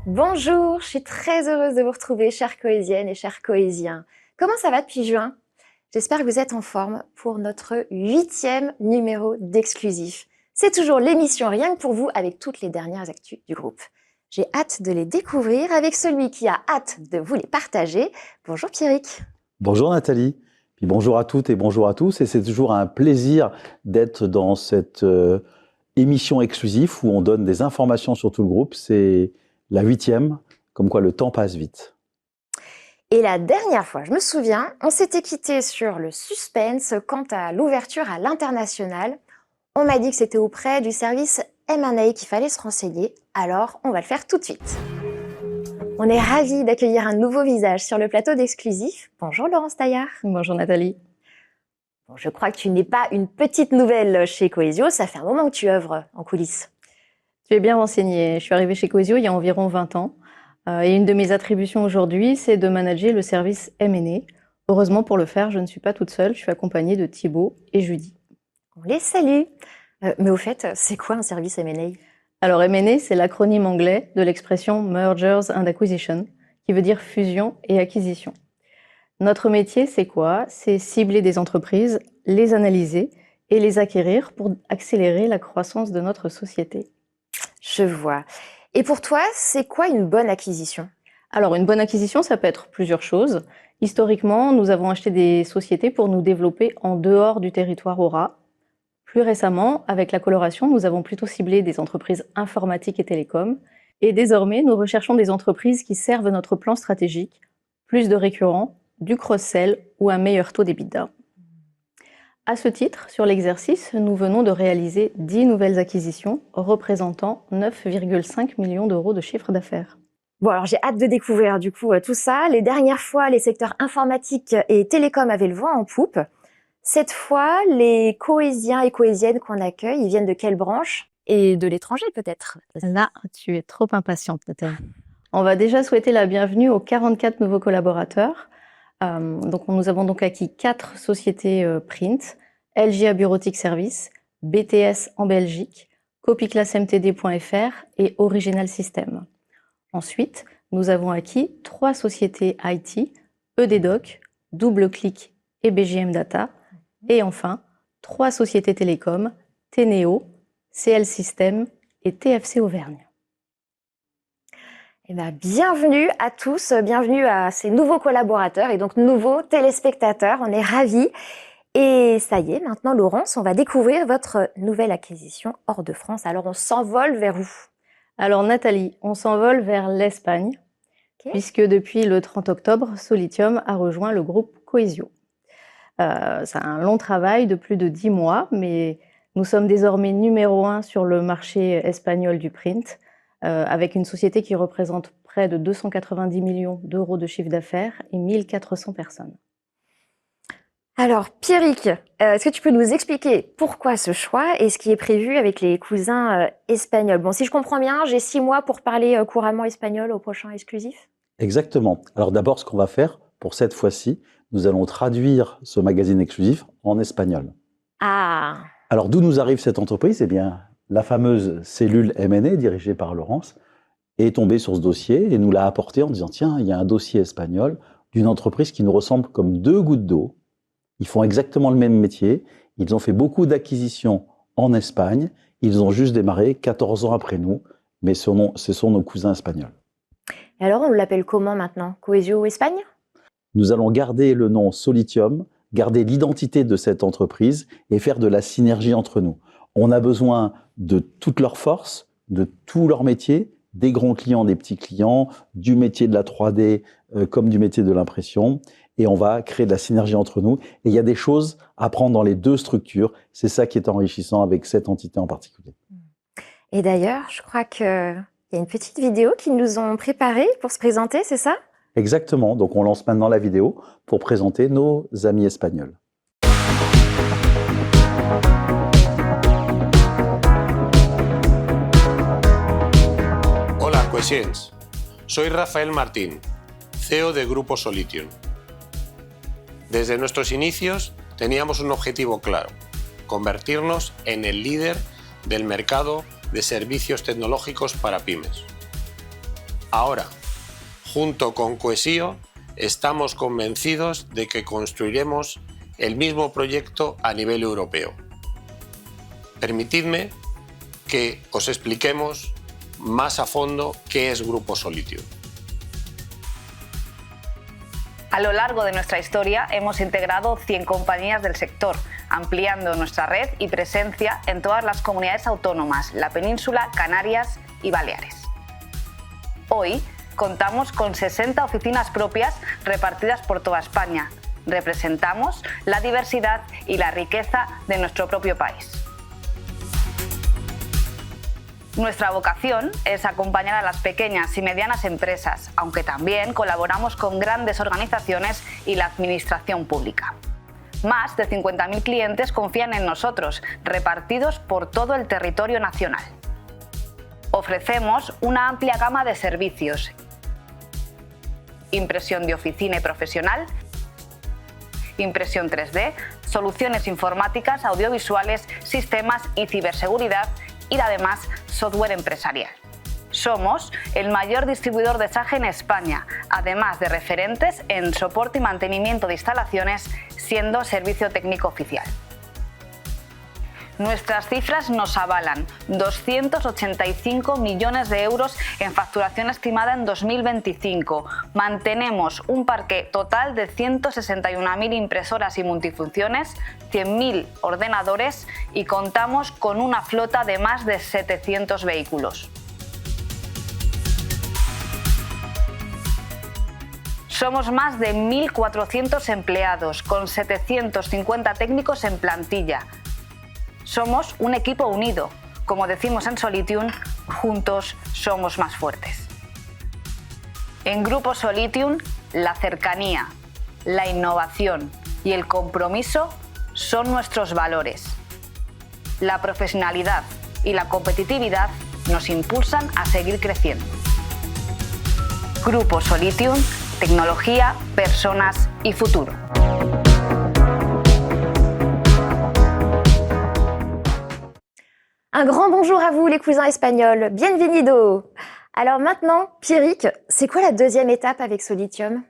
Bonjour, je suis très heureuse de vous retrouver, chères cohésiennes et chers cohésiens. Comment ça va depuis juin? J'espère que vous êtes en forme pour notre 8e numéro d'Exclusif. C'est toujours l'émission Rien que pour vous avec toutes les dernières actus du groupe. J'ai hâte de les découvrir avec celui qui a hâte de vous les partager. Bonjour Pierrick. Bonjour Nathalie, puis bonjour à toutes et bonjour à tous. Et c'est toujours un plaisir d'être dans cette émission exclusive où on donne des informations sur tout le groupe. C'est la 8e, comme quoi le temps passe vite. Et la dernière fois, je me souviens, on s'était quitté sur le suspense quant à l'ouverture à l'international. On m'a dit que c'était auprès du service M&A qu'il fallait se renseigner, alors on va le faire tout de suite. On est ravis d'accueillir un nouveau visage sur le plateau d'Exclusif. Bonjour Laurence Taillard. Bonjour Nathalie. Bon, je crois que tu n'es pas une petite nouvelle chez Cohesio, ça fait un moment que tu œuvres en coulisses. Tu es bien renseignée. Je suis arrivée chez Cohesio il y a environ 20 ans. Et une de mes attributions aujourd'hui, c'est de manager le service M&A. Heureusement pour le faire, je ne suis pas toute seule, je suis accompagnée de Thibaut et Judy. On les salue. Mais au fait, c'est quoi un service M&A ? Alors M&A, c'est l'acronyme anglais de l'expression Mergers and Acquisition, qui veut dire fusion et acquisition. Notre métier, c'est quoi ? C'est cibler des entreprises, les analyser et les acquérir pour accélérer la croissance de notre société. Je vois. Et pour toi, c'est quoi une bonne acquisition ? Alors, une bonne acquisition, ça peut être plusieurs choses. Historiquement, nous avons acheté des sociétés pour nous développer en dehors du territoire Aura. Plus récemment, avec la coloration, nous avons plutôt ciblé des entreprises informatiques et télécoms. Et désormais, nous recherchons des entreprises qui servent notre plan stratégique, plus de récurrents, du cross-sell ou un meilleur taux d'EBITDA. À ce titre, sur l'exercice, nous venons de réaliser 10 nouvelles acquisitions représentant 9,5 millions d'euros de chiffre d'affaires. Bon, alors j'ai hâte de découvrir du coup tout ça. Les dernières fois, les secteurs informatiques et télécoms avaient le vent en poupe. Cette fois, les cohésiens et cohésiennes qu'on accueille, ils viennent de quelle branche ? Et de l'étranger peut-être ? Là, tu es trop impatiente, Nathalie. On va déjà souhaiter la bienvenue aux 44 nouveaux collaborateurs. Nous avons donc acquis 4 sociétés print, LGA Bureautique Service, BTS en Belgique, copyclassmtd.fr et Original System. Ensuite, nous avons acquis 3 sociétés IT, EDDoc, DoubleClick et BGM Data. Et enfin, 3 sociétés télécoms, Teneo, CL System et TFC Auvergne. Eh bien, bienvenue à tous, bienvenue à ces nouveaux collaborateurs et donc nouveaux téléspectateurs. On est ravis. Et ça y est, maintenant, Laurence, on va découvrir votre nouvelle acquisition hors de France. Alors, on s'envole vers où ? Alors Nathalie, on s'envole vers l'Espagne, puisque depuis le 30 octobre, Solitium a rejoint le groupe Cohesio. C'est un long travail de plus de 10 mois, mais nous sommes désormais numéro 1 sur le marché espagnol du print, avec une société qui représente près de 290 millions d'euros de chiffre d'affaires et 1400 personnes. Alors, Pierrick, est-ce que tu peux nous expliquer pourquoi ce choix et ce qui est prévu avec les cousins espagnols ? Bon, si je comprends bien, j'ai 6 mois pour parler couramment espagnol au prochain exclusif ? Exactement. Alors d'abord, ce qu'on va faire pour cette fois-ci, nous allons traduire ce magazine exclusif en espagnol. Ah ! Alors d'où nous arrive cette entreprise ? Eh bien, la fameuse cellule M&A dirigée par Laurence est tombée sur ce dossier et nous l'a apporté en disant « Tiens, il y a un dossier espagnol d'une entreprise qui nous ressemble comme 2 gouttes d'eau. Ils font exactement le même métier. Ils ont fait beaucoup d'acquisitions en Espagne. Ils ont juste démarré 14 ans après nous, mais ce sont nos cousins espagnols. » Et alors, on l'appelle comment maintenant ? Cohesio Espagne ? Nous allons garder le nom Solitium, garder l'identité de cette entreprise et faire de la synergie entre nous. On a besoin de toutes leurs forces, de tous leurs métiers, des grands clients, des petits clients, du métier de la 3D comme du métier de l'impression. Et on va créer de la synergie entre nous. Et il y a des choses à prendre dans les 2 structures. C'est ça qui est enrichissant avec cette entité en particulier. Et d'ailleurs, je crois qu'il y a une petite vidéo qu'ils nous ont préparée pour se présenter, c'est ça ? Exactement. Donc on lance maintenant la vidéo pour présenter nos amis espagnols. Hola, Cohesiens. Soy Rafael Martín, CEO de Grupo Solitium. Desde nuestros inicios teníamos un objetivo claro: convertirnos en el líder del mercado de servicios tecnológicos para pymes. Ahora, junto con Coesio, estamos convencidos de que construiremos el mismo proyecto a nivel europeo. Permitidme que os expliquemos más a fondo qué es Grupo Solitium. A lo largo de nuestra historia hemos integrado 100 compañías del sector, ampliando nuestra red y presencia en todas las comunidades autónomas, la península, Canarias y Baleares. Hoy contamos con 60 oficinas propias repartidas por toda España. Representamos la diversidad y la riqueza de nuestro propio país. Nuestra vocación es acompañar a las pequeñas y medianas empresas, aunque también colaboramos con grandes organizaciones y la administración pública. Más de 50.000 clientes confían en nosotros, repartidos por todo el territorio nacional. Ofrecemos una amplia gama de servicios: impresión de oficina y profesional, impresión 3D, soluciones informáticas, audiovisuales, sistemas y ciberseguridad, y además software empresarial. Somos el mayor distribuidor de SAGE en España, además de referentes en soporte y mantenimiento de instalaciones, siendo servicio técnico oficial. Nuestras cifras nos avalan: 285 millones de euros en facturación estimada en 2025. Mantenemos un parque total de 161.000 impresoras y multifunciones, 100.000 ordenadores y contamos con una flota de más de 700 vehículos. Somos más de 1.400 empleados, con 750 técnicos en plantilla. Somos un equipo unido. Como decimos en Solitium, juntos somos más fuertes. En Grupo Solitium, la cercanía, la innovación y el compromiso son nuestros valores. La profesionalidad y la competitividad nos impulsan a seguir creciendo. Grupo Solitium, tecnología, personas y futuro. Un grand bonjour à vous les cousins espagnols, bienvenido. Alors maintenant, Pierrick, c'est quoi la deuxième étape avec Solitium?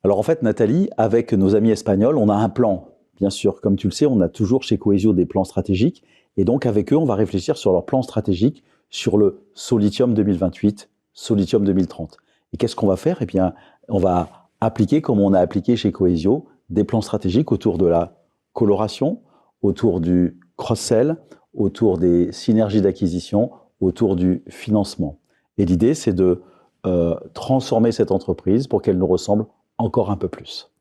Alors en fait, Nathalie, avec nos amis espagnols, on a un plan. Bien sûr, comme tu le sais, on a toujours chez Coesio des plans stratégiques. Et donc avec eux, on va réfléchir sur leur plan stratégique sur le Solitium 2028, Solitium 2030. Et qu'est-ce qu'on va faire? Eh bien, on va appliquer, comme on a appliqué chez Coesio, des plans stratégiques autour de la coloration, autour du cross-sell, autour des synergies d'acquisition, autour du financement. Et l'idée, c'est de transformer cette entreprise pour qu'elle nous ressemble encore un peu plus.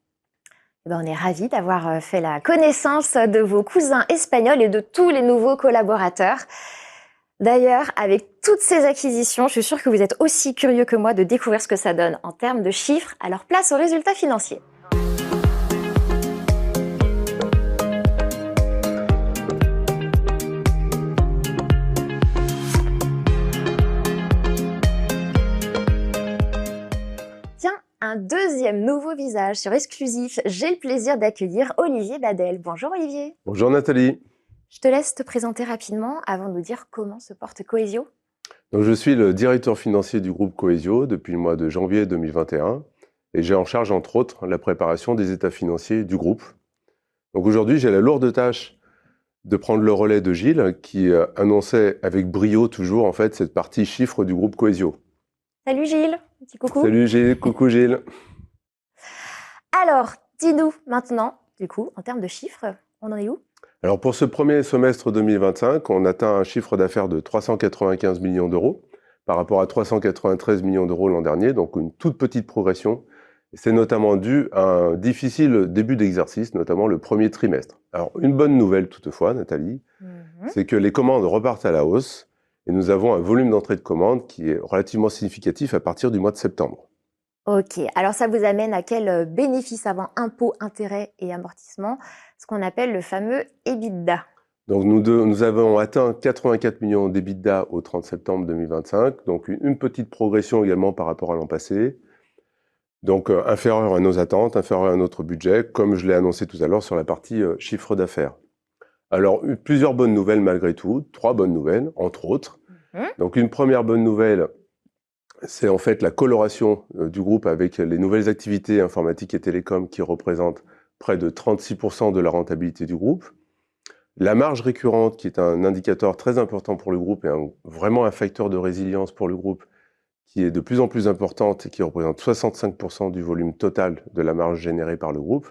On est ravis d'avoir fait la connaissance de vos cousins espagnols et de tous les nouveaux collaborateurs. D'ailleurs, avec toutes ces acquisitions, je suis sûre que vous êtes aussi curieux que moi de découvrir ce que ça donne en termes de chiffres. Alors place aux résultats financiers. Un deuxième nouveau visage sur Exclusif. J'ai le plaisir d'accueillir Olivier Badel. Bonjour Olivier. Bonjour Nathalie. Je te laisse te présenter rapidement avant de nous dire comment se porte Coesio. Donc, je suis le directeur financier du groupe Coesio depuis le mois de janvier 2021 et j'ai en charge entre autres la préparation des états financiers du groupe. Donc aujourd'hui, j'ai la lourde tâche de prendre le relais de Gilles qui annonçait avec brio toujours en fait cette partie chiffres du groupe Coesio. Salut Gilles, un petit coucou. Salut Gilles, coucou Gilles. Alors, dis-nous maintenant, du coup, en termes de chiffres, on en est où? Alors pour ce premier semestre 2025, on atteint un chiffre d'affaires de 395 millions d'euros par rapport à 393 millions d'euros l'an dernier, donc une toute petite progression. C'est notamment dû à un difficile début d'exercice, notamment le premier trimestre. Alors une bonne nouvelle toutefois, Nathalie, c'est que les commandes repartent à la hausse. Et nous avons un volume d'entrée de commandes qui est relativement significatif à partir du mois de septembre. Ok, alors ça vous amène à quel bénéfice avant impôts, intérêts et amortissements, ce qu'on appelle le fameux EBITDA? Donc nous avons atteint 84 millions d'EBITDA au 30 septembre 2025, donc une petite progression également par rapport à l'an passé, donc inférieur à nos attentes, inférieur à notre budget, comme je l'ai annoncé tout à l'heure sur la partie chiffre d'affaires. Alors, plusieurs bonnes nouvelles malgré tout, 3 bonnes nouvelles, entre autres. Donc, une première bonne nouvelle, c'est en fait la coloration du groupe avec les nouvelles activités informatiques et télécom qui représentent près de 36% de la rentabilité du groupe. La marge récurrente, qui est un indicateur très important pour le groupe et vraiment un facteur de résilience pour le groupe, qui est de plus en plus importante et qui représente 65% du volume total de la marge générée par le groupe.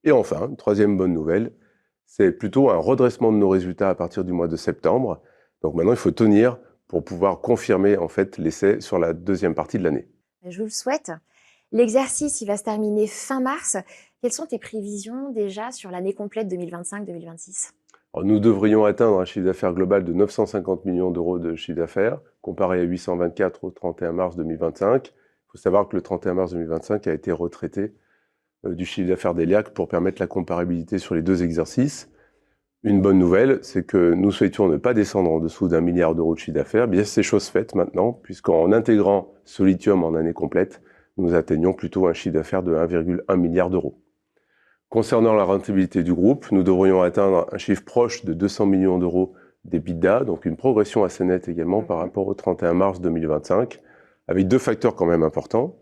Et enfin, une troisième bonne nouvelle, c'est plutôt un redressement de nos résultats à partir du mois de septembre. Donc maintenant, il faut tenir pour pouvoir confirmer en fait l'essai sur la deuxième partie de l'année. Je vous le souhaite. L'exercice, il va se terminer fin mars. Quelles sont tes prévisions déjà sur l'année complète 2025-2026? Alors, nous devrions atteindre un chiffre d'affaires global de 950 millions d'euros de chiffre d'affaires, comparé à 824 au 31 mars 2025. Il faut savoir que le 31 mars 2025 a été retraité du chiffre d'affaires d'Eliac pour permettre la comparabilité sur les deux exercices. Une bonne nouvelle, c'est que nous souhaitions ne pas descendre en dessous d'1 milliard d'euros de chiffre d'affaires. Bien, c'est chose faite maintenant, puisqu'en intégrant Solitium en année complète, nous atteignons plutôt un chiffre d'affaires de 1,1 milliard d'euros. Concernant la rentabilité du groupe, nous devrions atteindre un chiffre proche de 200 millions d'euros d'EBITDA, donc une progression assez nette également par rapport au 31 mars 2025, avec deux facteurs quand même importants,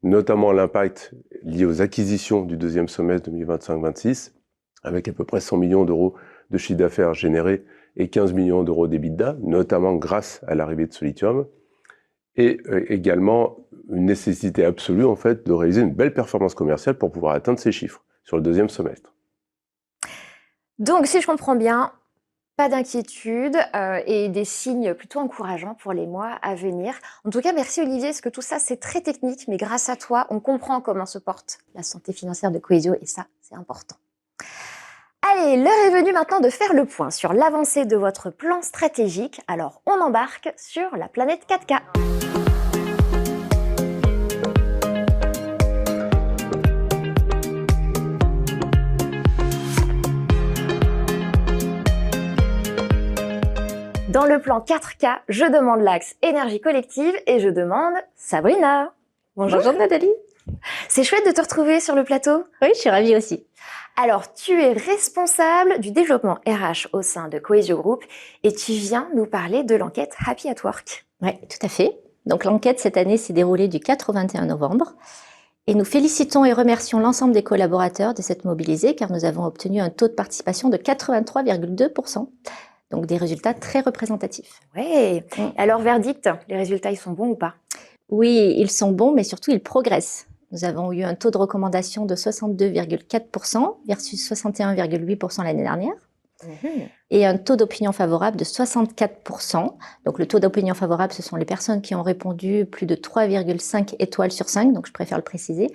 notamment l'impact lié aux acquisitions du deuxième semestre 2025-26, avec à peu près 100 millions d'euros de chiffre d'affaires généré et 15 millions d'euros d'EBITDA, notamment grâce à l'arrivée de Solitium, et également une nécessité absolue en fait de réaliser une belle performance commerciale pour pouvoir atteindre ces chiffres sur le deuxième semestre. Donc, si je comprends bien, pas d'inquiétude et des signes plutôt encourageants pour les mois à venir. En tout cas, merci Olivier, parce que tout ça, c'est très technique, mais grâce à toi, on comprend comment se porte la santé financière de Coesio, et ça, c'est important. Allez, l'heure est venue maintenant de faire le point sur l'avancée de votre plan stratégique. Alors, on embarque sur la planète 4K. Dans le plan 4K, je demande l'axe énergie collective et je demande Sabrina. Bonjour. Bonjour Nathalie. C'est chouette de te retrouver sur le plateau. Oui, je suis ravie aussi. Alors, tu es responsable du développement RH au sein de Coesio Group et tu viens nous parler de l'enquête Happy at Work. Oui, tout à fait. Donc l'enquête cette année s'est déroulée du 4 au 21 novembre. Et nous félicitons et remercions l'ensemble des collaborateurs de s'être mobilisés car nous avons obtenu un taux de participation de 83,2%. Donc des résultats très représentatifs. Ouais. Alors, verdict, les résultats, ils sont bons ou pas? Oui, ils sont bons, mais surtout ils progressent. Nous avons eu un taux de recommandation de 62,4% versus 61,8% l'année dernière. Et un taux d'opinion favorable de 64%. Donc le taux d'opinion favorable, ce sont les personnes qui ont répondu plus de 3,5 étoiles sur 5, donc je préfère le préciser,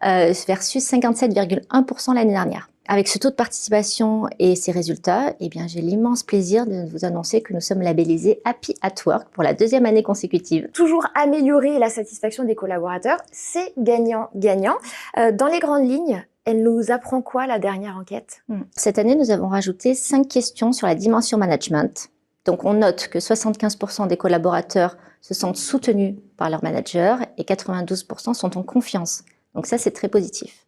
versus 57,1% l'année dernière. Avec ce taux de participation et ces résultats, eh bien, j'ai l'immense plaisir de vous annoncer que nous sommes labellisés Happy at Work pour la deuxième année consécutive. Toujours améliorer la satisfaction des collaborateurs, c'est gagnant-gagnant. Dans les grandes lignes, elle nous apprend quoi, la dernière enquête? Cette année, nous avons rajouté 5 questions sur la dimension management. Donc, on note que 75% des collaborateurs se sentent soutenus par leur manager et 92% sont en confiance. Donc ça, c'est très positif.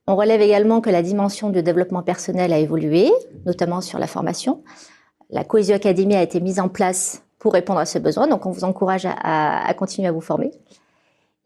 On relève également que la dimension de développement personnel a évolué, notamment sur la formation. La Coesio Academy a été mise en place pour répondre à ce besoin, donc on vous encourage à continuer à vous former.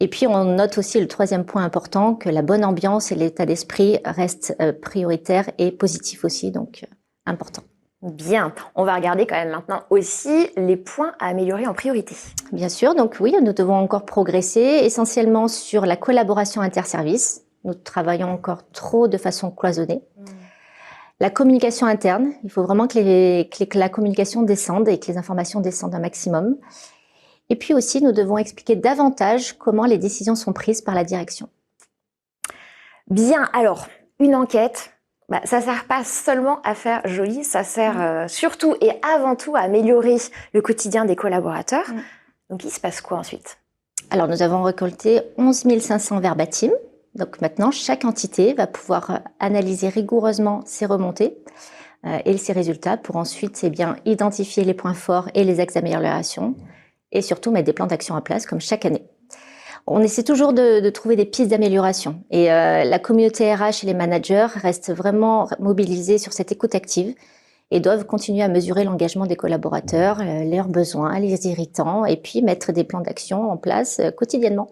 Et puis on note aussi le troisième point important, que la bonne ambiance et l'état d'esprit restent prioritaires et positifs aussi, donc important. Bien, on va regarder quand même maintenant aussi les points à améliorer en priorité. Bien sûr, donc oui, nous devons encore progresser, essentiellement sur la collaboration interservices. Nous travaillons encore trop de façon cloisonnée. La communication interne, il faut vraiment que la communication descende et que les informations descendent un maximum. Et puis aussi, nous devons expliquer davantage comment les décisions sont prises par la direction. Bien, alors, une enquête, ça ne sert pas seulement à faire joli, ça sert surtout et avant tout à améliorer le quotidien des collaborateurs. Donc, il se passe quoi ensuite? Alors, nous avons récolté 11 500 verbatim. Donc maintenant, chaque entité va pouvoir analyser rigoureusement ses remontées et ses résultats pour ensuite identifier les points forts et les axes d'amélioration et surtout mettre des plans d'action en place comme chaque année. On essaie toujours de trouver des pistes d'amélioration et la communauté RH et les managers restent vraiment mobilisés sur cette écoute active et doivent continuer à mesurer l'engagement des collaborateurs, leurs besoins, les irritants, et puis mettre des plans d'action en place quotidiennement.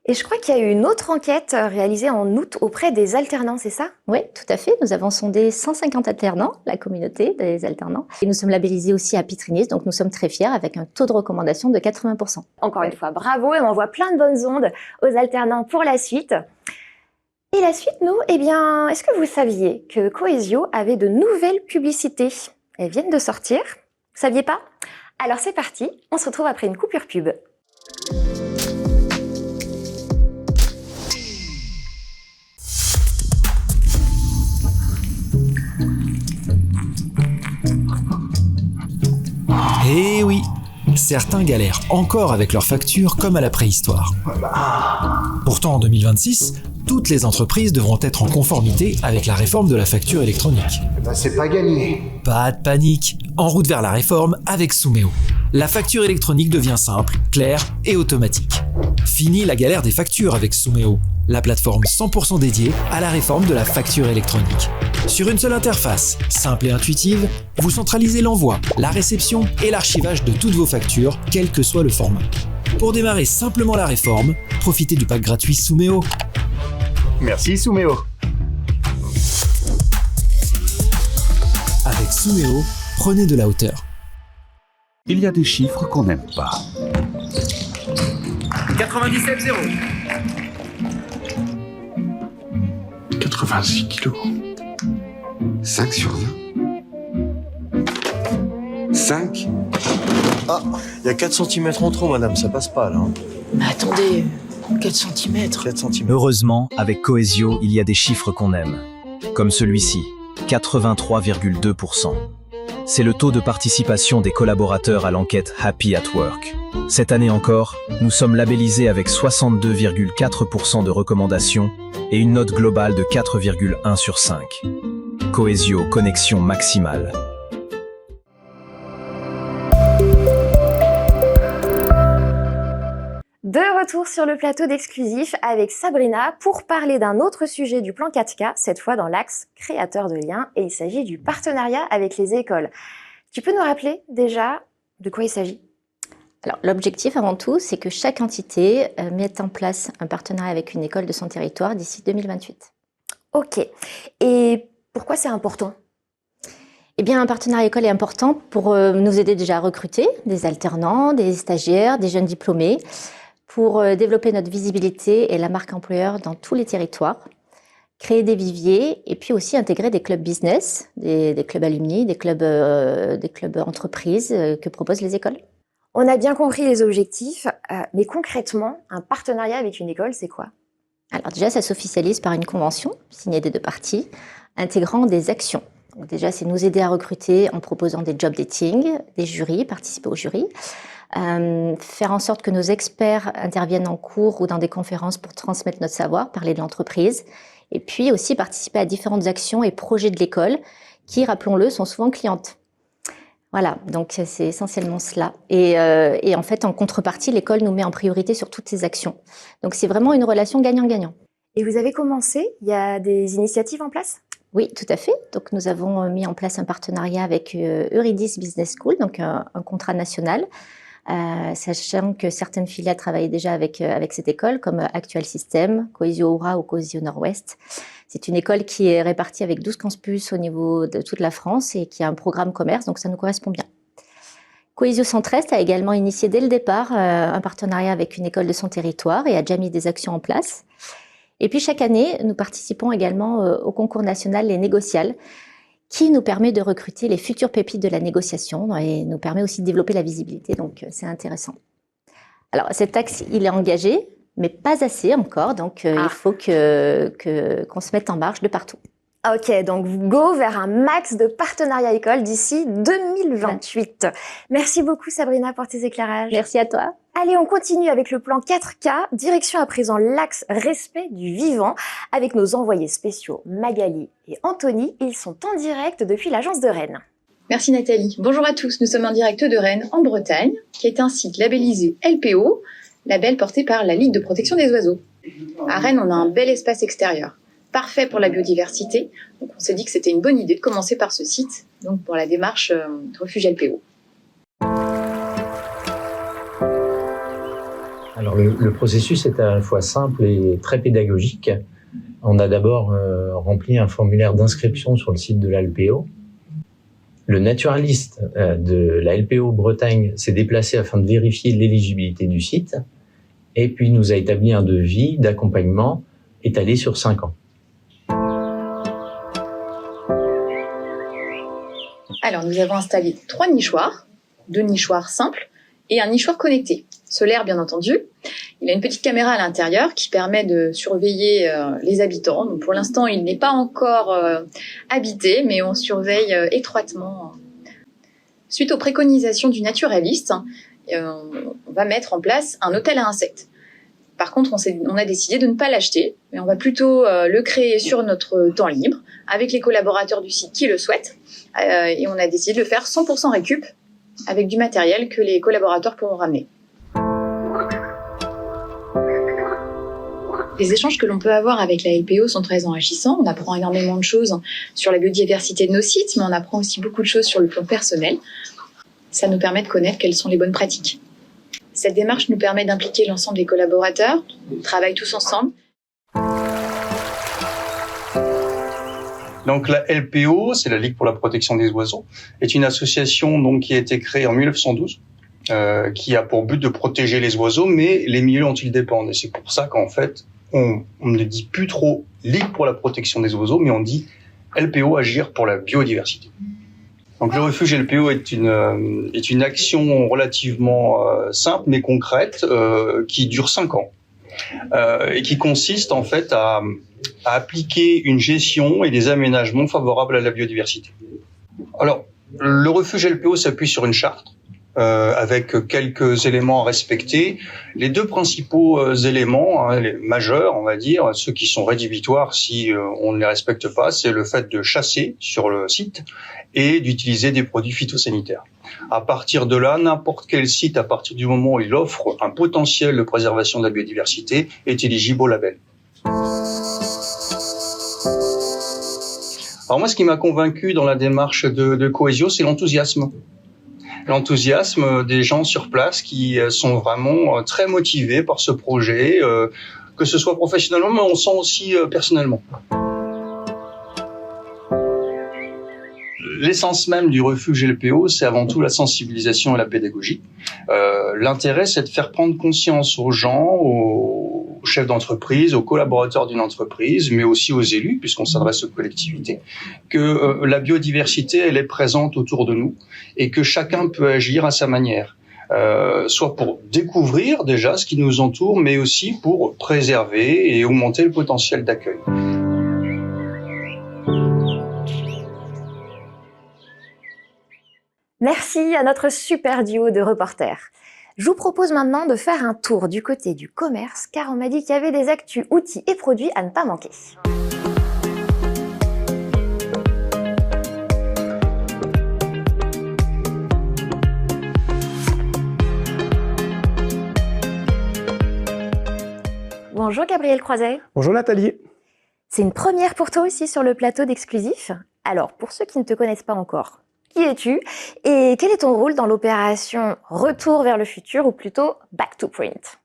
Et je crois qu'il y a eu une autre enquête réalisée en août auprès des alternants, c'est ça? Oui, tout à fait. Nous avons sondé 150 alternants, la communauté des alternants. Et nous sommes labellisés aussi à Pittrinis, donc nous sommes très fiers avec un taux de recommandation de 80%. Encore une fois, bravo, et on envoie plein de bonnes ondes aux alternants pour la suite. Et la suite, nous, eh bien, est-ce que vous saviez que Cohesio avait de nouvelles publicités? Elles viennent de sortir. Vous saviez pas? Alors c'est parti, on se retrouve après une coupure pub. Eh oui, certains galèrent encore avec leurs factures comme à la préhistoire. Pourtant, en 2026, toutes les entreprises devront être en conformité avec la réforme de la facture électronique. C'est pas gagné. Pas de panique, en route vers la réforme avec Souméo. La facture électronique devient simple, claire et automatique. Fini la galère des factures avec Souméo, la plateforme 100% dédiée à la réforme de la facture électronique. Sur une seule interface, simple et intuitive, vous centralisez l'envoi, la réception et l'archivage de toutes vos factures, quel que soit le format. Pour démarrer simplement la réforme, profitez du pack gratuit Souméo. Merci Souméo. Avec Souméo, prenez de la hauteur. Il y a des chiffres qu'on n'aime pas. 97,0. 86 kilos. 5 sur 20. 5. Ah, il y a 4 cm en trop, madame, ça passe pas, là. Mais attendez, 4 cm. 4 cm. Heureusement, avec Cohesio, il y a des chiffres qu'on aime. Comme celui-ci, 83,2%. C'est le taux de participation des collaborateurs à l'enquête Happy at Work. Cette année encore, nous sommes labellisés avec 62,4% de recommandations et une note globale de 4,1 sur 5. Cohesio, connexion maximale. De retour sur le plateau d'Exclusif avec Sabrina pour parler d'un autre sujet du plan 4K, cette fois dans l'axe créateur de liens, et il s'agit du partenariat avec les écoles. Tu peux nous rappeler déjà de quoi il s'agit? Alors, l'objectif avant tout, c'est que chaque entité mette en place un partenariat avec une école de son territoire d'ici 2028. Ok. Et pourquoi c'est important? Eh bien, un partenariat école est important pour nous aider déjà à recruter des alternants, des stagiaires, des jeunes diplômés, pour développer notre visibilité et la marque employeur dans tous les territoires, créer des viviers et puis aussi intégrer des clubs business, des clubs alumni, des clubs entreprises que proposent les écoles. On a bien compris les objectifs, mais concrètement, un partenariat avec une école, c'est quoi? Alors déjà, ça s'officialise par une convention signée des deux parties, intégrant des actions. Donc déjà, c'est nous aider à recruter en proposant des job dating, des jurys, participer aux jurys, faire en sorte que nos experts interviennent en cours ou dans des conférences pour transmettre notre savoir, parler de l'entreprise, et puis aussi participer à différentes actions et projets de l'école qui, rappelons-le, sont souvent clientes. Voilà, donc c'est essentiellement cela. Et en fait, en contrepartie, l'école nous met en priorité sur toutes ces actions. Donc c'est vraiment une relation gagnant-gagnant. Et vous avez commencé? Il y a des initiatives en place? Oui, tout à fait. Donc nous avons mis en place un partenariat avec Eurydice Business School, donc un contrat national, sachant que certaines filiales travaillent déjà avec cette école, comme Actual System, Cohesio Aura ou Cohesio Nord-Ouest. C'est une école qui est répartie avec 12 campus au niveau de toute la France et qui a un programme commerce, donc ça nous correspond bien. Cohesio Centre-Est a également initié dès le départ un partenariat avec une école de son territoire et a déjà mis des actions en place. Et puis chaque année, nous participons également au concours national Les Négociales, qui nous permet de recruter les futures pépites de la négociation et nous permet aussi de développer la visibilité, donc c'est intéressant. Alors cet axe, il est engagé, mais pas assez encore, donc il faut qu'on se mette en marche de partout. Ok, donc go vers un max de partenariats écoles d'ici 2028. Merci beaucoup Sabrina pour tes éclairages. Merci à toi. Allez, on continue avec le plan 4K, direction à présent l'axe respect du vivant, avec nos envoyés spéciaux Magali et Anthony. Ils sont en direct depuis l'agence de Rennes. Merci Nathalie. Bonjour à tous, nous sommes en direct de Rennes, en Bretagne, qui est un site labellisé LPO, label porté par la Ligue de protection des oiseaux. À Rennes, on a un bel espace extérieur. parfait pour la biodiversité. Donc on s'est dit que c'était une bonne idée de commencer par ce site, donc pour la démarche refuge LPO. Alors le processus est à la fois simple et très pédagogique. On a d'abord rempli un formulaire d'inscription sur le site de la LPO. Le naturaliste de la LPO Bretagne s'est déplacé afin de vérifier l'éligibilité du site et puis nous a établi un devis d'accompagnement étalé sur 5 ans. Alors nous avons installé 3 nichoirs, 2 nichoirs simples et un nichoir connecté, solaire bien entendu. Il a une petite caméra à l'intérieur qui permet de surveiller les habitants. Donc pour l'instant, il n'est pas encore habité, mais on surveille étroitement. Suite aux préconisations du naturaliste, on va mettre en place un hôtel à insectes. Par contre, on a décidé de ne pas l'acheter, mais on va plutôt le créer sur notre temps libre, avec les collaborateurs du site qui le souhaitent. Et on a décidé de le faire 100% récup, avec du matériel que les collaborateurs pourront ramener. Les échanges que l'on peut avoir avec la LPO sont très enrichissants. On apprend énormément de choses sur la biodiversité de nos sites, mais on apprend aussi beaucoup de choses sur le plan personnel. Ça nous permet de connaître quelles sont les bonnes pratiques. Cette démarche nous permet d'impliquer l'ensemble des collaborateurs. On travaille tous ensemble. Donc la LPO, c'est la Ligue pour la protection des oiseaux, est une association donc qui a été créée en 1912. Qui a pour but de protéger les oiseaux, mais les milieux dont ils dépendent. Et c'est pour ça qu'en fait, on ne dit plus trop Ligue pour la protection des oiseaux, mais on dit LPO, agir pour la biodiversité. Donc le refuge LPO est une action relativement simple mais concrète qui dure 5 ans et qui consiste en fait à appliquer une gestion et des aménagements favorables à la biodiversité. Alors, le refuge LPO s'appuie sur une charte avec quelques éléments à respecter. Les 2 principaux éléments, les majeurs, on va dire, ceux qui sont rédhibitoires si on ne les respecte pas, c'est le fait de chasser sur le site et d'utiliser des produits phytosanitaires. À partir de là, n'importe quel site, à partir du moment où il offre un potentiel de préservation de la biodiversité, est éligible au label. Alors moi, ce qui m'a convaincu dans la démarche de Cohesio, c'est l'enthousiasme. L'enthousiasme des gens sur place qui sont vraiment très motivés par ce projet, que ce soit professionnellement, mais on sent aussi personnellement. L'essence même du refuge LPO, c'est avant tout la sensibilisation et la pédagogie. L'intérêt, c'est de faire prendre conscience aux gens, aux chefs d'entreprise, aux collaborateurs d'une entreprise, mais aussi aux élus, puisqu'on s'adresse aux collectivités, que la biodiversité, elle est présente autour de nous et que chacun peut agir à sa manière. Soit pour découvrir déjà ce qui nous entoure, mais aussi pour préserver et augmenter le potentiel d'accueil. Merci à notre super duo de reporters. Je vous propose maintenant de faire un tour du côté du commerce, car on m'a dit qu'il y avait des actus, outils et produits à ne pas manquer. Bonjour Gabriel Croiset. Bonjour Nathalie. C'est une première pour toi aussi sur le plateau d'Exclusif. Alors, pour ceux qui ne te connaissent pas encore, qui es-tu et quel est ton rôle dans l'opération Retour vers le futur ou plutôt Back to Print?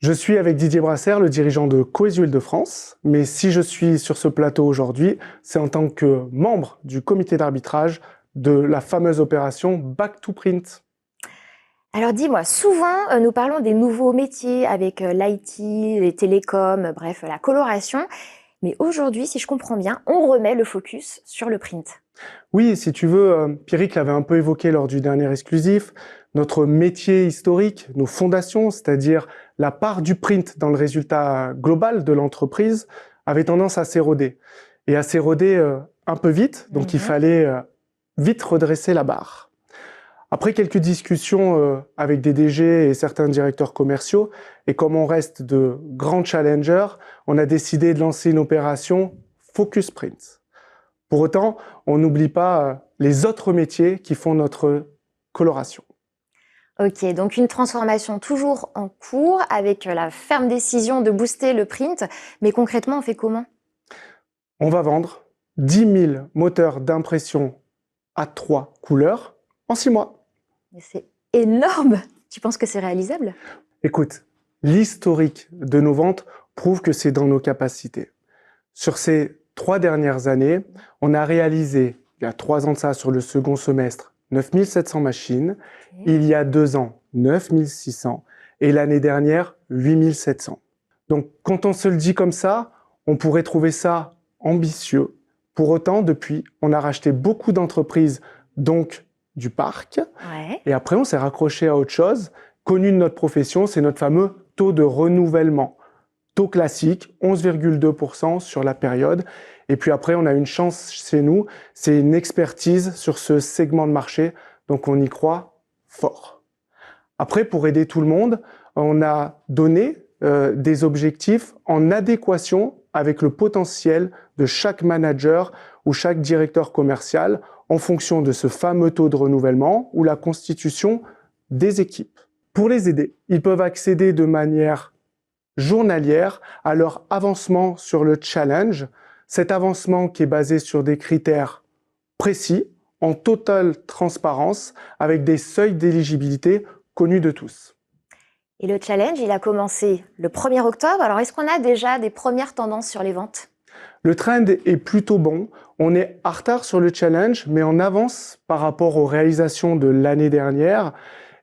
Je suis avec Didier Brasser, le dirigeant de Cohesio Île-de-France, mais si je suis sur ce plateau aujourd'hui, c'est en tant que membre du comité d'arbitrage de la fameuse opération Back to Print. Alors dis-moi, souvent nous parlons des nouveaux métiers avec l'IT, les télécoms, bref, la coloration, mais aujourd'hui, si je comprends bien, on remet le focus sur le print. Oui, si tu veux, Pierrick l'avait un peu évoqué lors du dernier exclusif, notre métier historique, nos fondations, c'est-à-dire la part du print dans le résultat global de l'entreprise, avait tendance à s'éroder. Et à s'éroder un peu vite, donc il fallait vite redresser la barre. Après quelques discussions avec des DG et certains directeurs commerciaux, et comme on reste de grands challengers, on a décidé de lancer une opération Focus Print. Pour autant, on n'oublie pas les autres métiers qui font notre coloration. Ok, donc une transformation toujours en cours avec la ferme décision de booster le print, mais concrètement, on fait comment ? On va vendre 10 000 moteurs d'impression à 3 couleurs en 6 mois. Mais c'est énorme! Tu penses que c'est réalisable? Écoute, l'historique de nos ventes prouve que c'est dans nos capacités. Sur ces 3 dernières années, on a réalisé, il y a 3 ans de ça, sur le second semestre, 9700 machines. Il y a 2 ans, 9600. Et l'année dernière, 8700. Donc, quand on se le dit comme ça, on pourrait trouver ça ambitieux. Pour autant, depuis, on a racheté beaucoup d'entreprises, donc du parc. Ouais. Et après, on s'est raccroché à autre chose. Connu de notre profession, c'est notre fameux taux de renouvellement. Taux classique, 11,2% sur la période. Et puis après, on a une chance chez nous, c'est une expertise sur ce segment de marché. Donc, on y croit fort. Après, pour aider tout le monde, on a donné des objectifs en adéquation avec le potentiel de chaque manager ou chaque directeur commercial en fonction de ce fameux taux de renouvellement ou la constitution des équipes. Pour les aider, ils peuvent accéder de manière journalière à leur avancement sur le challenge. Cet avancement qui est basé sur des critères précis, en totale transparence, avec des seuils d'éligibilité connus de tous. Et le challenge, il a commencé le 1er octobre. Alors, est-ce qu'on a déjà des premières tendances sur les ventes? Le trend est plutôt bon. On est en retard sur le challenge, mais on avance par rapport aux réalisations de l'année dernière.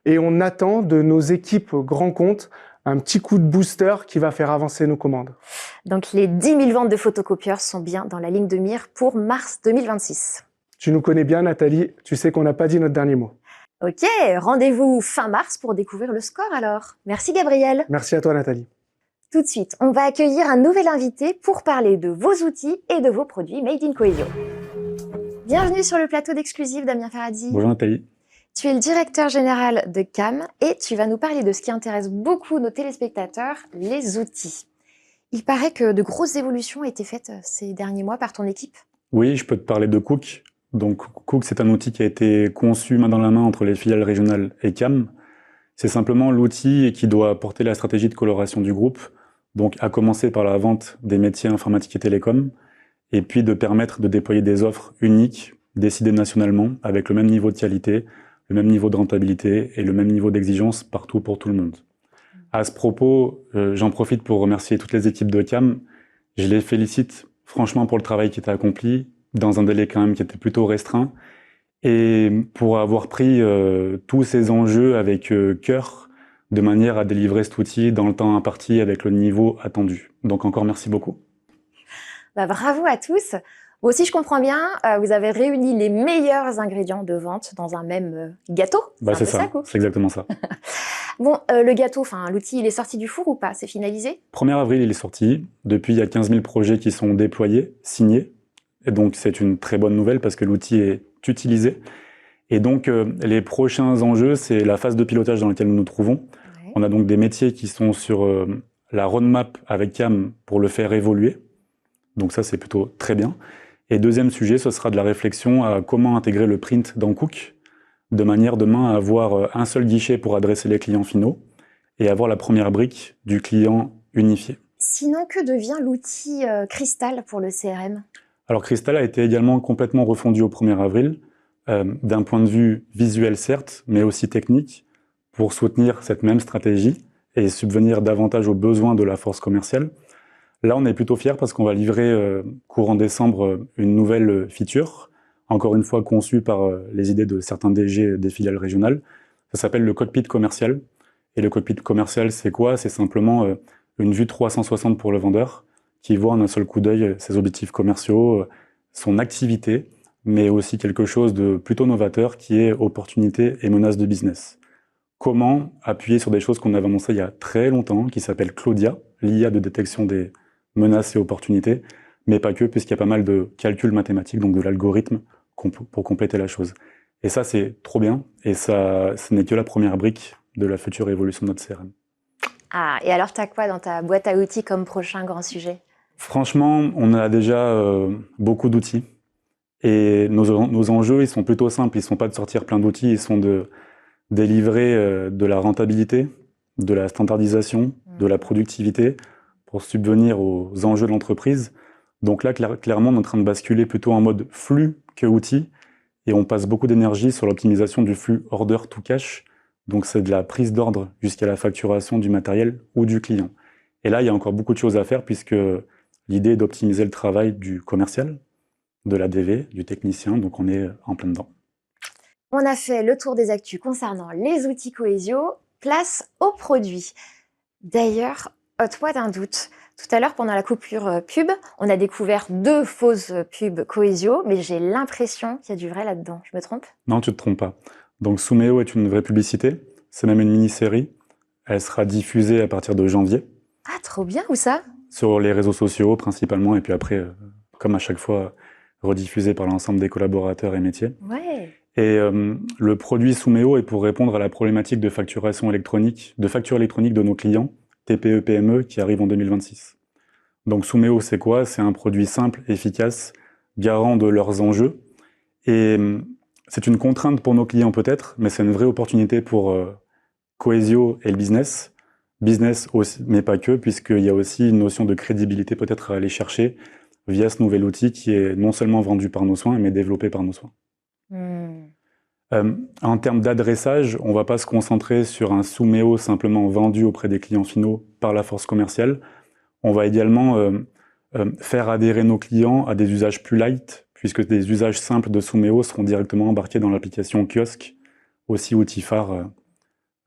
Et on attend de nos équipes grands comptes un petit coup de booster qui va faire avancer nos commandes. Donc, les 10 000 ventes de photocopieurs sont bien dans la ligne de mire pour mars 2026. Tu nous connais bien, Nathalie. Tu sais qu'on n'a pas dit notre dernier mot. Ok, rendez-vous fin mars pour découvrir le score alors. Merci Gabriel. Merci à toi, Nathalie. Tout de suite, on va accueillir un nouvel invité pour parler de vos outils et de vos produits Made in Coelho. Bienvenue sur le plateau d'Exclusive, Damien Ferradi. Bonjour Nathalie. Tu es le directeur général de CAM et tu vas nous parler de ce qui intéresse beaucoup nos téléspectateurs, les outils. Il paraît que de grosses évolutions ont été faites ces derniers mois par ton équipe. Oui, je peux te parler de Cook. Donc Cook, c'est un outil qui a été conçu main dans la main entre les filiales régionales et CAM. C'est simplement l'outil qui doit porter la stratégie de coloration du groupe, donc à commencer par la vente des métiers informatique et télécom, et puis de permettre de déployer des offres uniques, décidées nationalement, avec le même niveau de qualité, le même niveau de rentabilité et le même niveau d'exigence partout pour tout le monde. À ce propos, j'en profite pour remercier toutes les équipes de CAM. Je les félicite franchement pour le travail qui était accompli, dans un délai quand même qui était plutôt restreint, et pour avoir pris tous ces enjeux avec cœur, de manière à délivrer cet outil dans le temps imparti avec le niveau attendu. Donc encore merci beaucoup. Bah, bravo à tous. Bon, si je comprends bien, vous avez réuni les meilleurs ingrédients de vente dans un même gâteau. Bah, c'est ça, c'est exactement ça. Bon, le gâteau, enfin l'outil, il est sorti du four ou pas? C'est finalisé? 1er avril, il est sorti. Depuis, il y a 15 000 projets qui sont déployés, signés. Et donc, c'est une très bonne nouvelle parce que l'outil est utilisé. Et donc, les prochains enjeux, c'est la phase de pilotage dans laquelle nous nous trouvons. Ouais. On a donc des métiers qui sont sur la roadmap avec CAM pour le faire évoluer. Donc ça, c'est plutôt très bien. Et deuxième sujet, ce sera de la réflexion à comment intégrer le print dans Cook, de manière demain à avoir un seul guichet pour adresser les clients finaux et avoir la première brique du client unifié. Sinon, que devient l'outil Crystal pour le CRM? Alors Crystal a été également complètement refondu au 1er avril, d'un point de vue visuel certes, mais aussi technique, pour soutenir cette même stratégie et subvenir davantage aux besoins de la force commerciale. Là, on est plutôt fiers parce qu'on va livrer courant décembre une nouvelle feature, encore une fois conçue par les idées de certains DG des filiales régionales. Ça s'appelle le cockpit commercial. Et le cockpit commercial, c'est quoi? C'est simplement une vue 360 pour le vendeur, qui voit en un seul coup d'œil ses objectifs commerciaux, son activité, mais aussi quelque chose de plutôt novateur qui est opportunité et menaces de business. Comment appuyer sur des choses qu'on avait annoncées il y a très longtemps, qui s'appelle Claudia, l'IA de détection des menaces et opportunités, mais pas que, puisqu'il y a pas mal de calculs mathématiques, donc de l'algorithme, pour compléter la chose. Et ça, c'est trop bien, et ça, ce n'est que la première brique de la future évolution de notre CRM. Ah, et alors, t'as quoi dans ta boîte à outils comme prochain grand sujet? Franchement, on a déjà beaucoup d'outils, et nos enjeux, ils sont plutôt simples, ils ne sont pas de sortir plein d'outils, ils sont de délivrer de la rentabilité, de la standardisation, de la productivité, pour subvenir aux enjeux de l'entreprise, Donc là, clairement, on est en train de basculer plutôt en mode flux que outil, et on passe beaucoup d'énergie sur l'optimisation du flux order to cash. Donc c'est de la prise d'ordre jusqu'à la facturation du matériel ou du client. Et là, il y a encore beaucoup de choses à faire puisque l'idée est d'optimiser le travail du commercial, de la DV, du technicien, donc on est en plein dedans. On a fait le tour des actus concernant les outils Cohesio, place aux produits. D'ailleurs, ôte-moi d'un doute. Tout à l'heure, pendant la coupure pub, on a découvert 2 fausses pubs Cohesio, mais j'ai l'impression qu'il y a du vrai là-dedans. Je me trompe? Non, tu te trompes pas. Donc Sumeo est une vraie publicité, c'est même une mini-série. Elle sera diffusée à partir de janvier. Ah, trop bien, où ça? Sur les réseaux sociaux principalement, et puis après, comme à chaque fois, rediffusée par l'ensemble des collaborateurs et métiers. Ouais. Et le produit Sumeo est pour répondre à la problématique de facturation électronique, de facture électronique de nos clients, TPE, PME, qui arrive en 2026. Donc Sumeo, c'est quoi? C'est un produit simple, efficace, garant de leurs enjeux. Et c'est une contrainte pour nos clients peut-être, mais c'est une vraie opportunité pour Cohesio et le business. Business aussi, mais pas que, puisqu'il y a aussi une notion de crédibilité peut-être à aller chercher via ce nouvel outil qui est non seulement vendu par nos soins, mais développé par nos soins. En termes d'adressage, on ne va pas se concentrer sur un Sumeo simplement vendu auprès des clients finaux par la force commerciale. On va également faire adhérer nos clients à des usages plus light, puisque des usages simples de Sumeo seront directement embarqués dans l'application Kiosque, aussi outil phare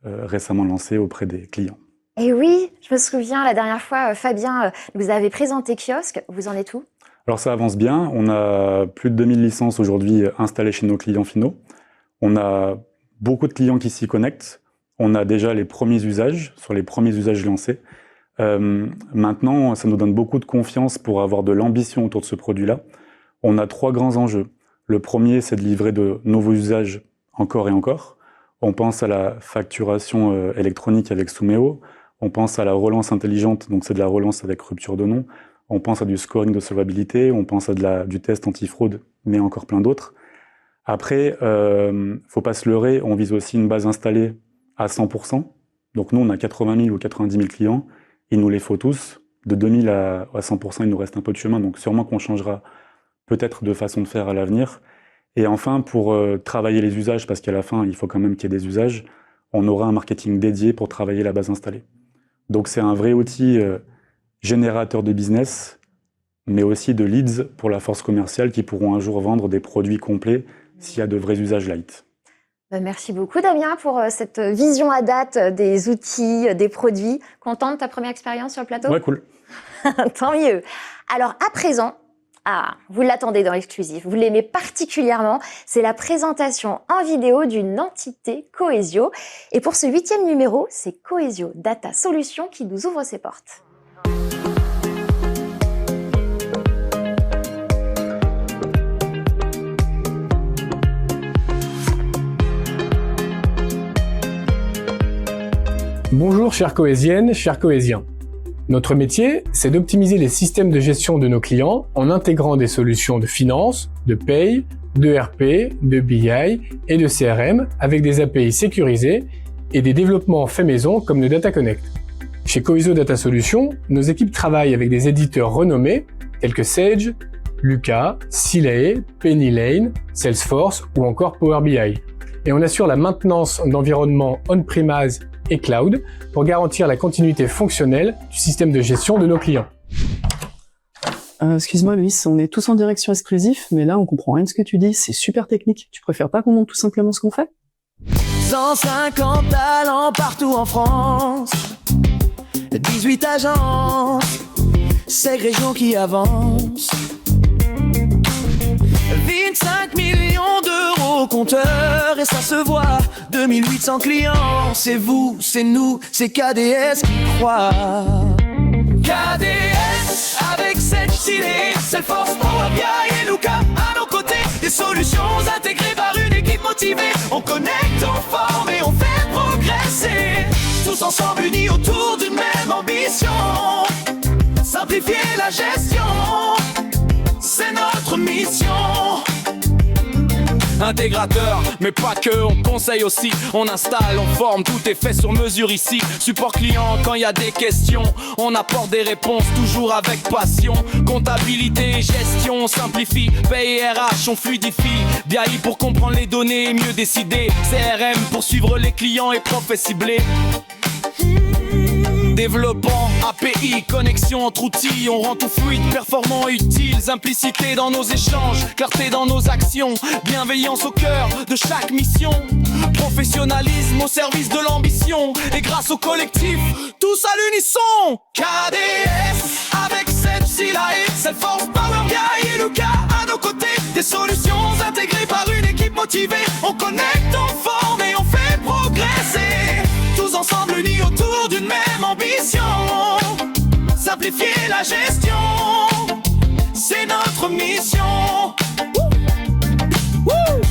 récemment lancé auprès des clients. Et oui, je me souviens, la dernière fois, Fabien, vous avez présenté Kiosque, vous en êtes où? Alors ça avance bien, on a plus de 2000 licences aujourd'hui installées chez nos clients finaux. On a beaucoup de clients qui s'y connectent. On a déjà les premiers usages, sur les premiers usages lancés. Maintenant, ça nous donne beaucoup de confiance pour avoir de l'ambition autour de ce produit-là. On a 3 grands enjeux. Le premier, c'est de livrer de nouveaux usages encore et encore. On pense à la facturation électronique avec Sumeo. On pense à la relance intelligente, donc c'est de la relance avec rupture de nom. On pense à du scoring de solvabilité. On pense à du test anti-fraude, mais encore plein d'autres. Après, faut pas se leurrer, on vise aussi une base installée à 100%. Donc nous, on a 80 000 ou 90 000 clients. Il nous les faut tous. De 2000 à 100%, il nous reste un peu de chemin. Donc sûrement qu'on changera peut-être de façon de faire à l'avenir. Et enfin, pour travailler les usages, parce qu'à la fin, il faut quand même qu'il y ait des usages, on aura un marketing dédié pour travailler la base installée. Donc c'est un vrai outil générateur de business, mais aussi de leads pour la force commerciale qui pourront un jour vendre des produits complets s'il y a de vrais usages light. Merci beaucoup Damien pour cette vision à date des outils, des produits. Content de ta première expérience sur le plateau? Ouais, cool. Tant mieux. Alors à présent, vous l'attendez dans l'exclusif, vous l'aimez particulièrement, c'est la présentation en vidéo d'une entité Cohesio. Et pour ce 8e numéro, c'est Cohesio Data Solutions qui nous ouvre ses portes. Bonjour chères cohésiennes, chers cohésiens. Notre métier, c'est d'optimiser les systèmes de gestion de nos clients en intégrant des solutions de finance, de paye, de RP, de BI et de CRM avec des API sécurisés et des développements faits maison comme le Data Connect. Chez Cohesio Data Solutions, nos équipes travaillent avec des éditeurs renommés tels que Sage, Luca, Silae, Penny Lane, Salesforce ou encore Power BI. Et on assure la maintenance d'environnements on-premise et cloud pour garantir la continuité fonctionnelle du système de gestion de nos clients. Excuse-moi Luis, on est tous en direction exclusif, mais là on comprend rien de ce que tu dis, c'est super technique. Tu préfères pas qu'on montre tout simplement ce qu'on fait? 150 talents partout en France, 18 agences, 5 régions qui avancent, 25 millions d'euros au compteur et ça se voit, 2800 clients, c'est vous, c'est nous, c'est KDS qui croit. KDS avec cette idée, Salesforce, Power BI et Luca à nos côtés, des solutions intégrées par une équipe motivée. On connecte, on forme et on fait progresser, tous ensemble unis autour d'une même ambition. Simplifier la gestion, c'est notre mission. intégrateur, mais pas que, on conseille aussi. On installe, on forme, tout est fait sur mesure ici. Support client quand il y a des questions, on apporte des réponses toujours avec passion. Comptabilité, gestion, on simplifie. Paye et RH, on fluidifie. BI pour comprendre les données et mieux décider. CRM pour suivre les clients et profils ciblés. Développant API, connexion entre outils, on rend tout fluide, performant, utile, simplicité dans nos échanges, clarté dans nos actions, bienveillance au cœur de chaque mission, professionnalisme au service de l'ambition, et grâce au collectif, tous à l'unisson. KDS, avec Sepsila et Salesforce, Power BI et Luca à nos côtés, des solutions intégrées par une équipe motivée, on connecte, on forme et on fait progresser, tous ensemble unis autour d'une même ambition, simplifier la gestion, c'est notre mission.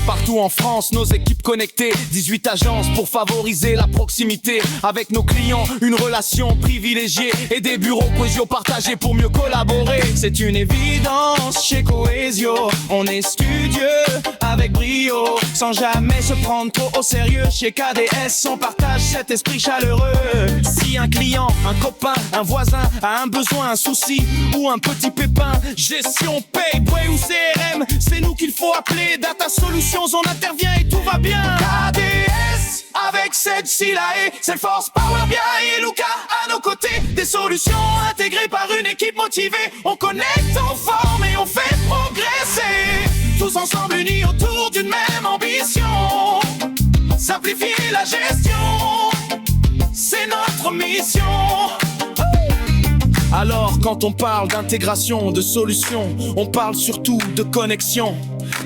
Partout en France, nos équipes connectées, 18 agences pour favoriser la proximité avec nos clients, une relation privilégiée et des bureaux Cohesio partagés pour mieux collaborer. C'est une évidence chez Cohesio, on est studieux avec brio, sans jamais se prendre trop au sérieux. Chez KDS, on partage cet esprit chaleureux. Si un client, un copain, un voisin a un besoin, un souci ou un petit pépin, gestion, paye, Bray ou CRM, c'est nous qu'il faut appeler. Data Solutions, on intervient et tout va bien. KDS, avec Sepsila et Salesforce, Power BI et Luca à nos côtés, des solutions intégrées par une équipe motivée, on connecte, on forme et on fait progresser, tous ensemble unis autour d'une même ambition, simplifier la gestion, c'est notre mission. Alors quand on parle d'intégration, de solutions, on parle surtout de connexion.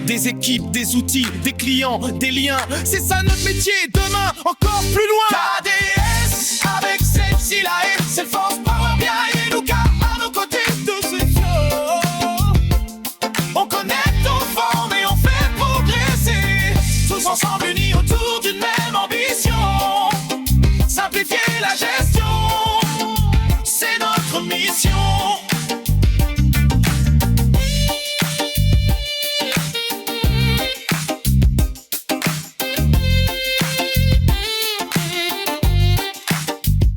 Des équipes, des outils, des clients, des liens, c'est ça notre métier, demain encore plus loin. KDS, avec Sepsila et Salesforce, Power BI et Luca à nos côtés, de ce on connecte, on forme et on fait progresser, tous ensemble unis autour d'une même ambition, simplifier la gestion, c'est notre mission.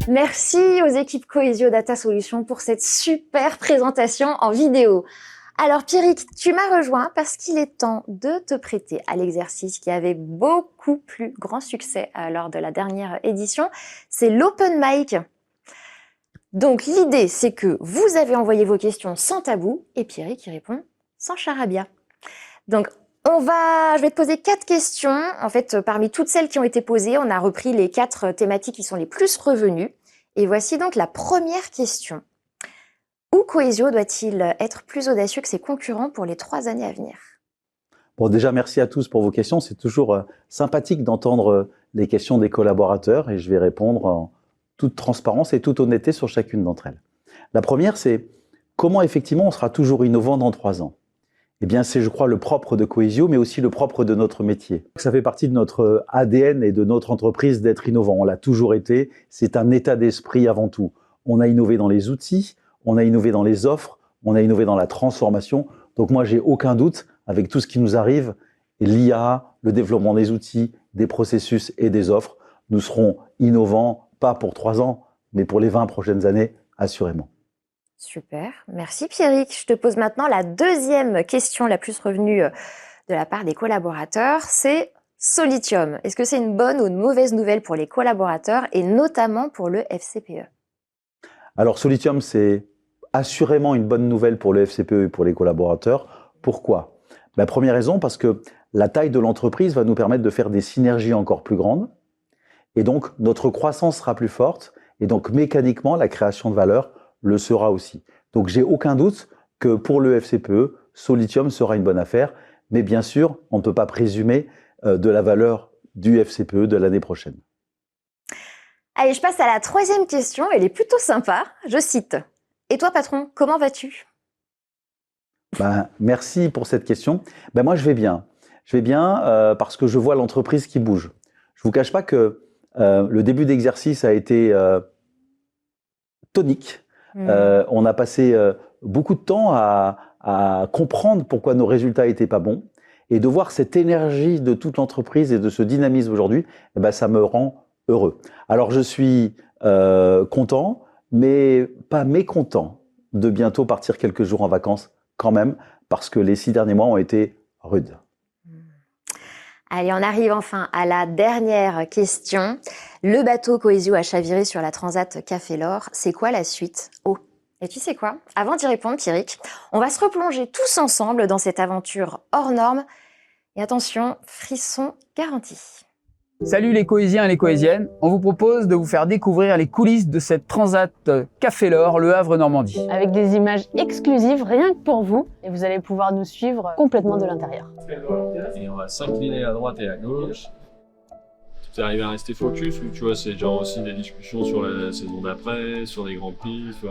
Merci aux équipes Cohesio Data Solutions pour cette super présentation en vidéo. Alors Pierrick, tu m'as rejoint parce qu'il est temps de te prêter à l'exercice qui avait beaucoup plus grand succès lors de la dernière édition, c'est l'open mic. Donc l'idée c'est que vous avez envoyé vos questions sans tabou et Pierrick y répond sans charabia. Donc je vais te poser 4 questions. En fait, parmi toutes celles qui ont été posées, on a repris les 4 thématiques qui sont les plus revenues. Et voici donc la première question. Où Cohesio doit-il être plus audacieux que ses concurrents pour les 3 années à venir? Bon, déjà, merci à tous pour vos questions. C'est toujours sympathique d'entendre les questions des collaborateurs et je vais répondre en toute transparence et toute honnêteté sur chacune d'entre elles. La première, c'est comment effectivement on sera toujours innovant dans 3 ans? Eh bien, c'est, je crois, le propre de Cohesio, mais aussi le propre de notre métier. Ça fait partie de notre ADN et de notre entreprise d'être innovant. On l'a toujours été. C'est un état d'esprit avant tout. On a innové dans les outils, on a innové dans les offres, on a innové dans la transformation. Donc moi, j'ai aucun doute avec tout ce qui nous arrive, l'IA, le développement des outils, des processus et des offres. Nous serons innovants, pas pour 3 ans, mais pour les 20 prochaines années, assurément. Super, merci Pierrick. Je te pose maintenant la deuxième question la plus revenue de la part des collaborateurs, c'est Solitium. Est-ce que c'est une bonne ou une mauvaise nouvelle pour les collaborateurs et notamment pour le FCPE? Alors Solitium, c'est assurément une bonne nouvelle pour le FCPE et pour les collaborateurs. Pourquoi? Première raison, parce que la taille de l'entreprise va nous permettre de faire des synergies encore plus grandes et donc notre croissance sera plus forte et donc mécaniquement la création de valeur le sera aussi. Donc j'ai aucun doute que pour le FCPE, Solitium sera une bonne affaire, mais bien sûr, on ne peut pas présumer de la valeur du FCPE de l'année prochaine. Allez, je passe à la 3e question, elle est plutôt sympa, je cite. Et toi patron, comment vas-tu? Merci pour cette question. Moi je vais bien. Je vais bien parce que je vois l'entreprise qui bouge. Je ne vous cache pas que le début d'exercice a été tonique. On a passé beaucoup de temps à comprendre pourquoi nos résultats n'étaient pas bons. Et de voir cette énergie de toute l'entreprise et de ce dynamisme aujourd'hui, eh ben, ça me rend heureux. Alors je suis content, mais pas mécontent de bientôt partir quelques jours en vacances quand même, parce que les 6 derniers mois ont été rudes. Allez, on arrive enfin à la dernière question. Le bateau Coesio a chaviré sur la Transat Café L'Or. C'est quoi la suite? Oh, et tu sais quoi? Avant d'y répondre, Pierrick, on va se replonger tous ensemble dans cette aventure hors norme. Et attention, frisson garanti. Salut les Coésiens et les Coésiennes, on vous propose de vous faire découvrir les coulisses de cette Transat Café L'Or, Le Havre Normandie. Avec des images exclusives rien que pour vous, et vous allez pouvoir nous suivre complètement de l'intérieur. Et on va s'incliner à droite et à gauche. Tu es arrivé à rester focus ou tu vois, c'est genre aussi des discussions sur la saison d'après, sur des grands prix, sur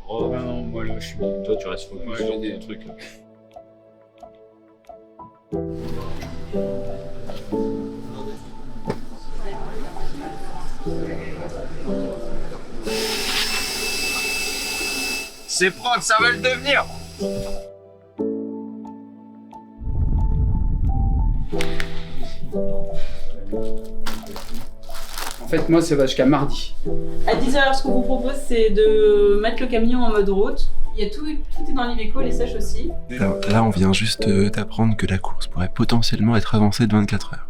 l'Europe. Non, moi là je suis. Toi tu restes focus sur des trucs. C'est propre, ça va le devenir. En fait, moi, ça va jusqu'à mardi. À 10h, ce qu'on vous propose, c'est de mettre le camion en mode route. Il y a tout est dans l'Iveco, les sèches aussi. Alors là, on vient juste d'apprendre que la course pourrait potentiellement être avancée de 24 heures.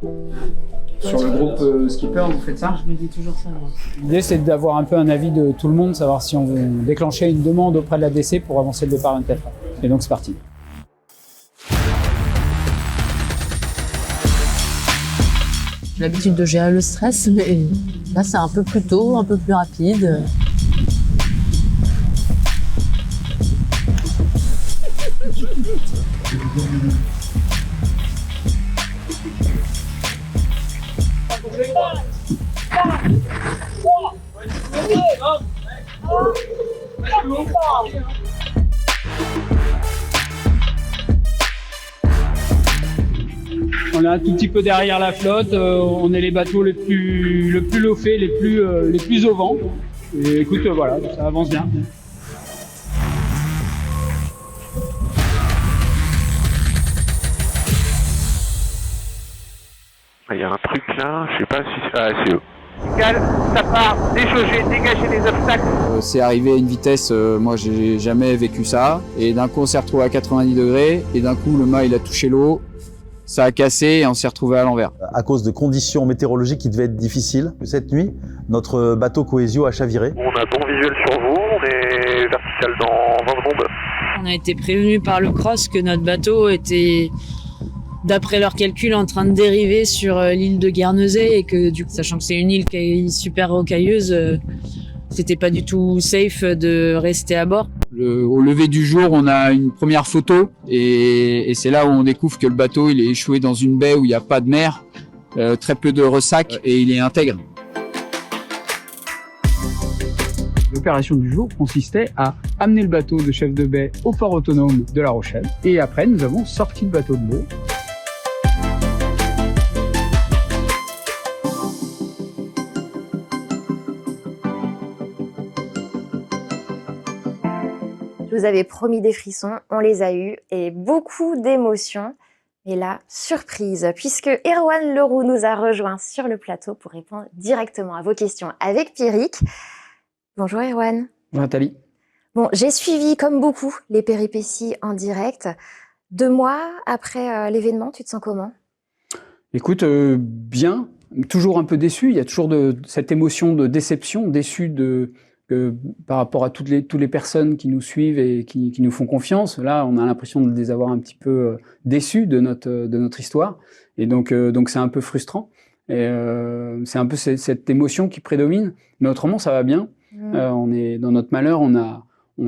Sur le groupe Skipper, vous faites ça? Je me dis toujours ça, moi. L'idée, c'est d'avoir un peu un avis de tout le monde, savoir si on veut déclencher une demande auprès de la DC pour avancer le départ à 24 heures. Et donc, c'est parti. J'ai l'habitude de gérer le stress, mais là, c'est un peu plus tôt, un peu plus rapide. On est un tout petit peu derrière la flotte, on est les bateaux le plus loffés, les plus au vent. Et écoute, voilà, ça avance bien. Il y a un truc là, je sais pas si c'est... Ah, c'est eux. Ça part, déjauger, dégager les obstacles. C'est arrivé à une vitesse, moi j'ai jamais vécu ça. Et d'un coup on s'est retrouvé à 90 degrés, et d'un coup le mât il a touché l'eau, ça a cassé et on s'est retrouvé à l'envers. À cause de conditions météorologiques qui devaient être difficiles, cette nuit, notre bateau Coesio a chaviré. On a bon visuel sur vous, on est vertical dans 20 secondes. On a été prévenu par le cross que notre bateau était, d'après leurs calculs, en train de dériver sur l'île de Guernesey et que, du coup, sachant que c'est une île qui est super rocailleuse, c'était pas du tout safe de rester à bord. Au lever du jour, on a une première photo et c'est là où on découvre que le bateau il est échoué dans une baie où il n'y a pas de mer, très peu de ressac et il est intègre. L'opération du jour consistait à amener le bateau de chef de baie au port autonome de La Rochelle et après nous avons sorti le bateau de l'eau. Je vous avais promis des frissons, on les a eus et beaucoup d'émotions. Et là, surprise, puisque Erwan Leroux nous a rejoint sur le plateau pour répondre directement à vos questions avec Pierrick. Bonjour Erwan. Bonjour Nathalie. Bon, j'ai suivi comme beaucoup les péripéties en direct. 2 mois après l'événement, tu te sens comment? Écoute, bien, toujours un peu déçu. Il y a toujours cette émotion de déception, déçu par rapport à toutes les personnes qui nous suivent et qui nous font confiance. Là, on a l'impression de les avoir un petit peu déçus de notre histoire. Et donc c'est un peu frustrant. Et c'est un peu cette émotion qui prédomine. Mais autrement, ça va bien. On est dans notre malheur, on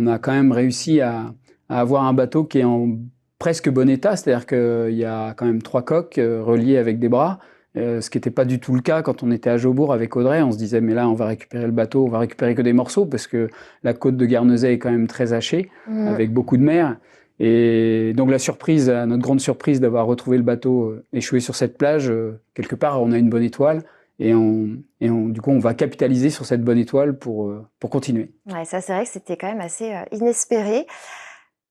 a quand même réussi à avoir un bateau qui est en presque bon état. C'est-à-dire qu'il y a quand même 3 coques reliées avec des bras. Ce qui n'était pas du tout le cas quand on était à Jobourg avec Audrey. On se disait, mais là, on va récupérer le bateau, on va récupérer que des morceaux parce que la côte de Guernesey est quand même très hachée, avec beaucoup de mer. Et donc, notre grande surprise d'avoir retrouvé le bateau échoué sur cette plage, quelque part, on a une bonne étoile. Et du coup, on va capitaliser sur cette bonne étoile pour continuer. Ouais, ça, c'est vrai que c'était quand même assez inespéré.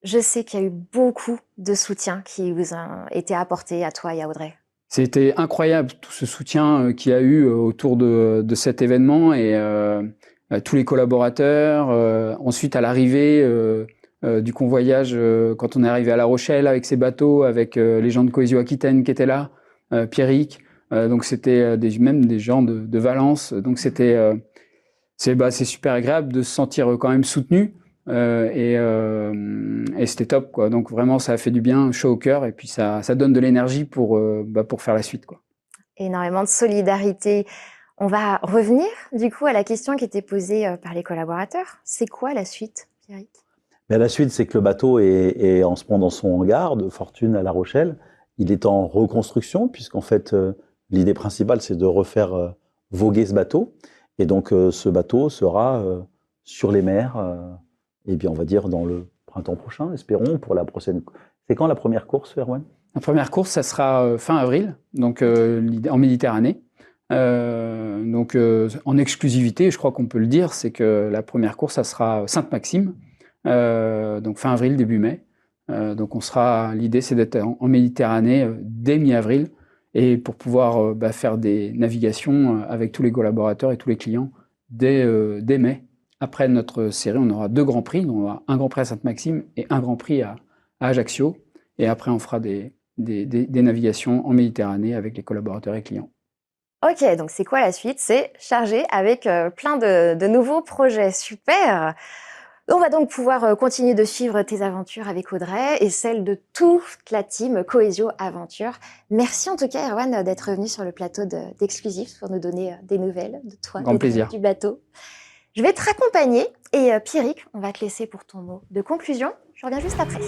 Je sais qu'il y a eu beaucoup de soutien qui vous a été apporté à toi et à Audrey. C'était incroyable tout ce soutien qu'il y a eu autour de cet événement et tous les collaborateurs. Ensuite, à l'arrivée du convoyage, quand on est arrivé à La Rochelle avec ces bateaux, avec les gens de Cohésio Aquitaine qui étaient là, Pierrick, donc c'était même des gens de Valence. Donc c'est super agréable de se sentir quand même soutenu. Et c'était top, quoi. Donc vraiment, ça a fait du bien, chaud au cœur, et puis ça donne de l'énergie pour faire la suite, quoi. Énormément de solidarité. On va revenir du coup à la question qui était posée par les collaborateurs. C'est quoi la suite, Pierrick? La suite, c'est que le bateau est en ce moment dans son hangar de Fortune à La Rochelle. Il est en reconstruction, puisqu'en fait, l'idée principale, c'est de refaire voguer ce bateau. Et donc, ce bateau sera sur les mers, et bien, on va dire dans le printemps prochain, espérons, pour la prochaine. C'est quand la première course, Erwan? La première course, ça sera fin avril, donc en Méditerranée. En exclusivité, je crois qu'on peut le dire, c'est que la première course, ça sera Sainte-Maxime, donc fin avril, début mai. Donc l'idée, c'est d'être en Méditerranée dès mi-avril, et pour pouvoir faire des navigations avec tous les collaborateurs et tous les clients dès mai. Après notre série, on aura 2 grands prix. On aura un grand prix à Sainte-Maxime et un grand prix à Ajaccio. Et après, on fera des navigations en Méditerranée avec les collaborateurs et clients. Ok, donc c'est quoi la suite? C'est chargé avec plein de nouveaux projets. Super! On va donc pouvoir continuer de suivre tes aventures avec Audrey et celles de toute la team Cohésio Aventure. Merci en tout cas, Erwan, d'être venu sur le plateau d'Exclusif pour nous donner des nouvelles de toi Grand et plaisir. du bateau. Je vais te raccompagner et Pierrick, on va te laisser pour ton mot de conclusion. Je reviens juste après.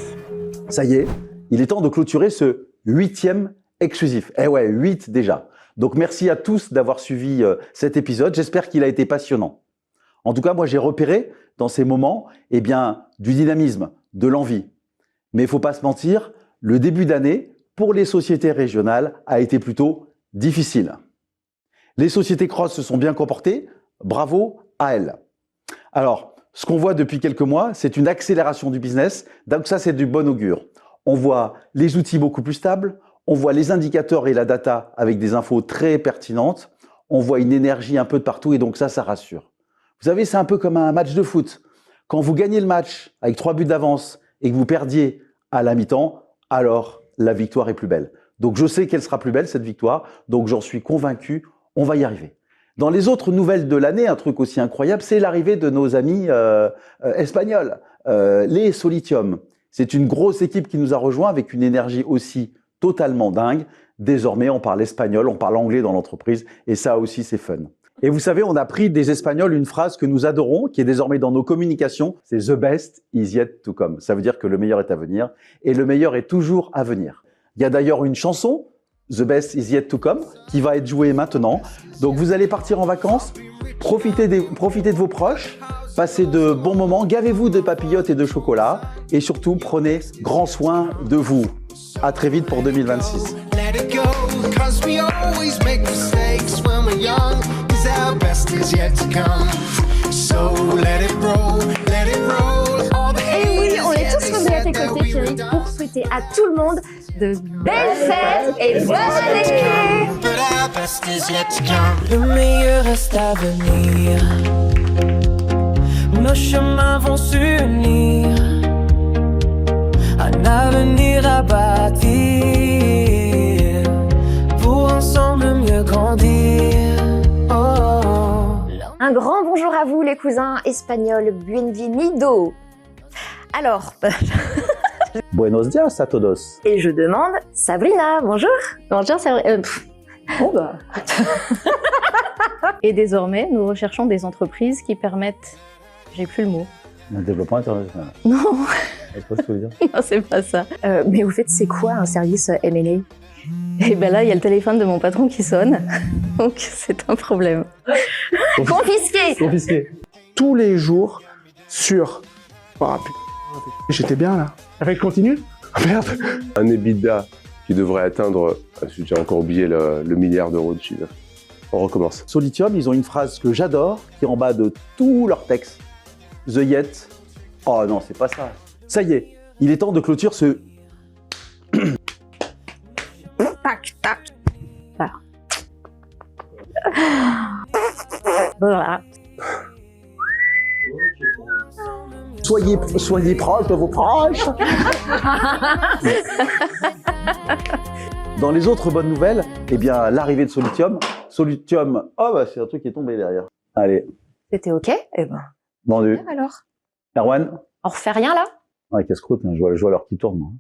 Ça y est, il est temps de clôturer ce 8e exclusif. Eh ouais, 8 déjà. Donc merci à tous d'avoir suivi cet épisode. J'espère qu'il a été passionnant. En tout cas, moi j'ai repéré dans ces moments du dynamisme, de l'envie. Mais il ne faut pas se mentir, le début d'année, pour les sociétés régionales, a été plutôt difficile. Les sociétés cross se sont bien comportées, bravo à elles. Alors, ce qu'on voit depuis quelques mois, c'est une accélération du business, donc ça c'est du bon augure. On voit les outils beaucoup plus stables, on voit les indicateurs et la data avec des infos très pertinentes, on voit une énergie un peu de partout et donc ça rassure. Vous savez, c'est un peu comme un match de foot. Quand vous gagnez le match avec 3 buts d'avance et que vous perdiez à la mi-temps, alors la victoire est plus belle. Donc je sais qu'elle sera plus belle cette victoire, donc j'en suis convaincu, on va y arriver. Dans les autres nouvelles de l'année, un truc aussi incroyable, c'est l'arrivée de nos amis espagnols, les Solitium. C'est une grosse équipe qui nous a rejoints avec une énergie aussi totalement dingue. Désormais, on parle espagnol, on parle anglais dans l'entreprise et ça aussi, c'est fun. Et vous savez, on a pris des Espagnols une phrase que nous adorons, qui est désormais dans nos communications, c'est « The best is yet to come ». Ça veut dire que le meilleur est à venir et le meilleur est toujours à venir. Il y a d'ailleurs une chanson, « The best is yet to come », qui va être jouée maintenant. Donc vous allez partir en vacances, profitez de vos proches, passez de bons moments, gavez-vous de papillotes et de chocolat et surtout prenez grand soin de vous. À très vite pour 2026. Our best is yet to come. So let it roll, let it roll. All the Et oui, on est tous revenus à tes côtés, Pierrick, pour souhaiter à tout le monde de belles fêtes et bonne année. But our best is yet to come. Le meilleur reste à venir. Nos chemins vont s'unir. Un avenir à bâtir. Pour ensemble mieux grandir. Un grand bonjour à vous les cousins espagnols, bienvenido. Alors, Buenos días a todos. et je demande Sabrina, bonjour. Bonjour, Sabrina. Bon bah. Et désormais, nous recherchons des entreprises qui permettent... J'ai plus le mot. Un développement international. Non, C'est pas ce que tu veux dire. non c'est pas ça. Mais au fait, c'est quoi un service M&A? Et ben là, il y a le téléphone de mon patron qui sonne. Donc c'est un problème. Confisqué. Confisqué. Tous les jours sur... Oh, putain. J'étais bien là. Après, je continue. Merde. Un EBITDA qui devrait atteindre, j'ai encore oublié le milliard d'euros de chiffre. On recommence. Solitium, ils ont une phrase que j'adore, qui est en bas de tout leur texte. The Yet. Oh non, c'est pas ça. Ça y est, Il est temps de clôturer ce... Tac, tac. Voilà. Soyez proches de vos proches. Dans les autres bonnes nouvelles, eh bien, l'arrivée de Solutium. Solutium, oh bah c'est un truc qui est tombé derrière. Allez, C'était OK? Eh ben, vendu. alors. Erwan? On refait rien là? Ouais, casse-croûte, hein, je vois l'heure qui tourne. Hein.